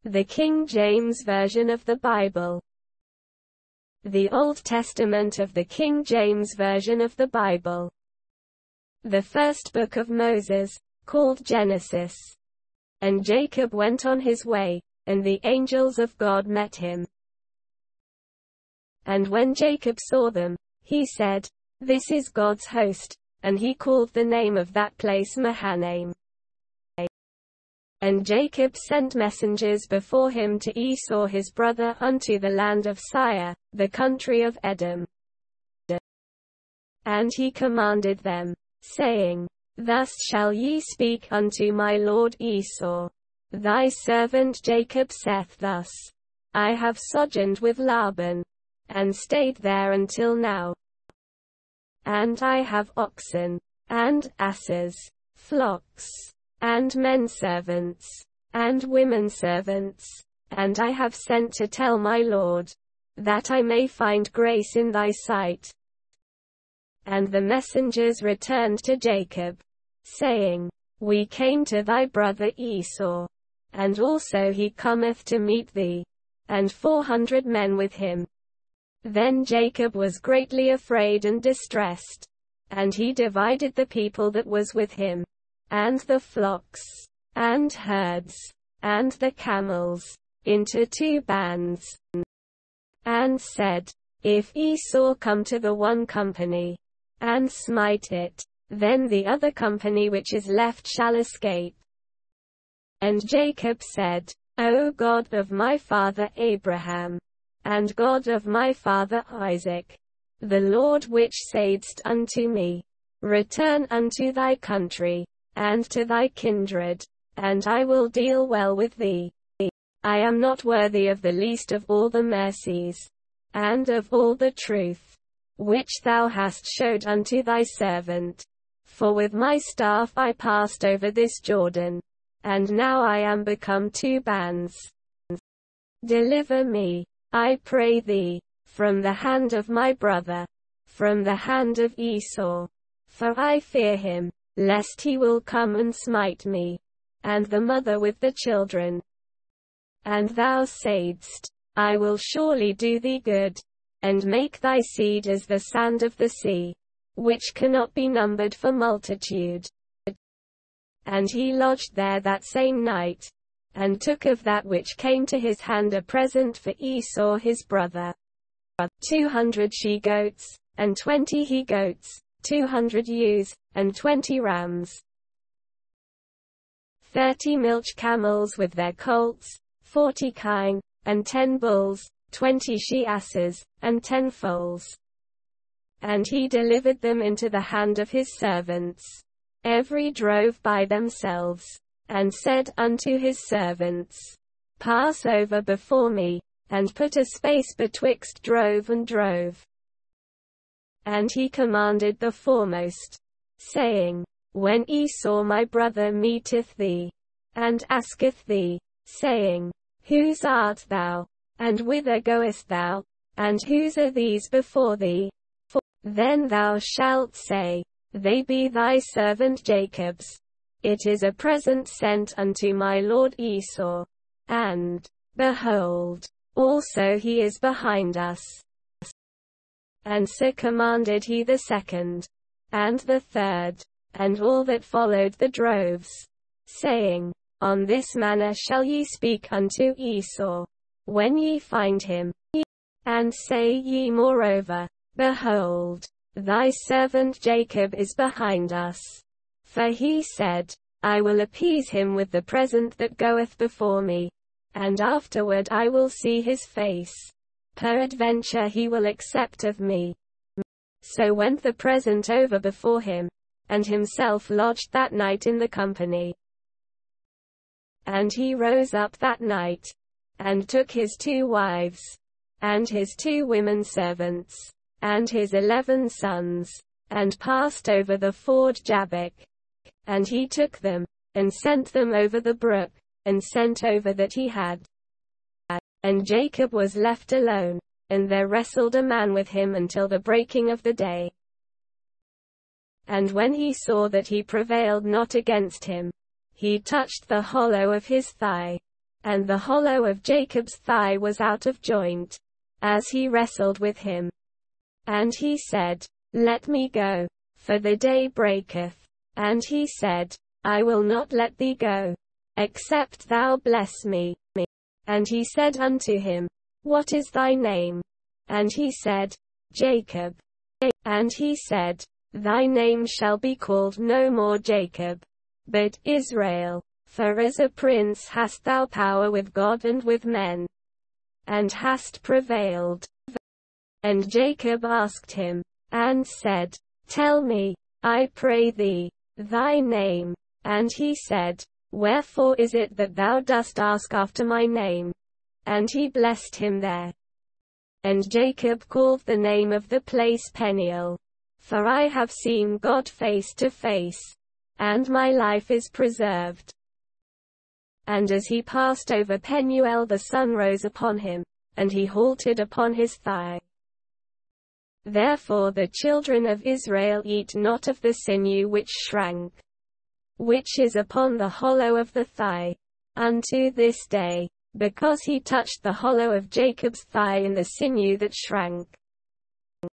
The King James Version of the Bible. The Old Testament of the King James Version of the Bible. The first book of Moses, called Genesis. And Jacob went on his way, and the angels of God met him. And when Jacob saw them, he said, "This is God's host," and he called the name of that place Mahanaim. And Jacob sent messengers before him to Esau his brother unto the land of Seir, the country of Edom. And he commanded them, saying, "Thus shall ye speak unto my lord Esau. Thy servant Jacob saith thus, I have sojourned with Laban, and stayed there until now. And I have oxen, and asses, flocks, and men servants, and women servants, and I have sent to tell my lord, that I may find grace in thy sight." And the messengers returned to Jacob, saying, "We came to thy brother Esau, and also he cometh to meet thee, and 400 men with him." Then Jacob was greatly afraid and distressed, and he divided the people that was with him, and the flocks, and herds, and the camels, into 2 bands, and said, "If Esau come to the one company, and smite it, then the other company which is left shall escape." And Jacob said, "O God of my father Abraham, and God of my father Isaac, the Lord which saidst unto me, Return unto thy country, and to thy kindred, and I will deal well with thee. I am not worthy of the least of all the mercies, and of all the truth, which thou hast showed unto thy servant. For with my staff I passed over this Jordan, and now I am become 2 bands. Deliver me, I pray thee, from the hand of my brother, from the hand of Esau. For I fear him, lest he will come and smite me, and the mother with the children. And thou saidst, I will surely do thee good, and make thy seed as the sand of the sea, which cannot be numbered for multitude." And he lodged there that same night, and took of that which came to his hand a present for Esau his brother. 200 she-goats, and 20 he-goats, 200 ewes, and 20 rams. 30 milch camels with their colts, 40 kine, and 10 bulls, 20 she-asses, and 10 foals. And he delivered them into the hand of his servants. Every drove by themselves, and said unto his servants, Pass over before me, and put a space betwixt drove and drove. And he commanded the foremost, saying, When Esau my brother meeteth thee, and asketh thee, saying, Whose art thou, and whither goest thou, and whose are these before thee? Then thou shalt say, They be thy servant Jacob's. It is a present sent unto my lord Esau. And, behold, also he is behind us. And so commanded he the second, and the third, and all that followed the droves, saying, On this manner shall ye speak unto Esau, when ye find him. And say ye moreover, Behold, thy servant Jacob is behind us. For he said, I will appease him with the present that goeth before me, and afterward I will see his face. Peradventure he will accept of me. So went the present over before him, and himself lodged that night in the company. And he rose up that night, and took his 2 wives, and his 2 women servants, and his 11 sons, and passed over the ford Jabbok. And he took them, and sent them over the brook, and sent over that he had. And Jacob was left alone, and there wrestled a man with him until the breaking of the day. And when he saw that he prevailed not against him, he touched the hollow of his thigh, And the hollow of Jacob's thigh was out of joint, as he wrestled with him. And he said, Let me go, for the day breaketh. And he said, I will not let thee go, except thou bless me. And he said unto him, What is thy name? And he said, Jacob. And he said, Thy name shall be called no more Jacob, but Israel, for as a prince hast thou power with God and with men, and hast prevailed. And Jacob asked him, and said, Tell me, I pray thee, thy name. And he said, Wherefore is it that thou dost ask after my name? And he blessed him there. And Jacob called the name of the place Peniel, for I have seen God face to face, and my life is preserved. And as he passed over Penuel, the sun rose upon him, and he halted upon his thigh. Therefore the children of Israel eat not of the sinew which shrank, which is upon the hollow of the thigh, unto this day, because he touched the hollow of Jacob's thigh in the sinew that shrank.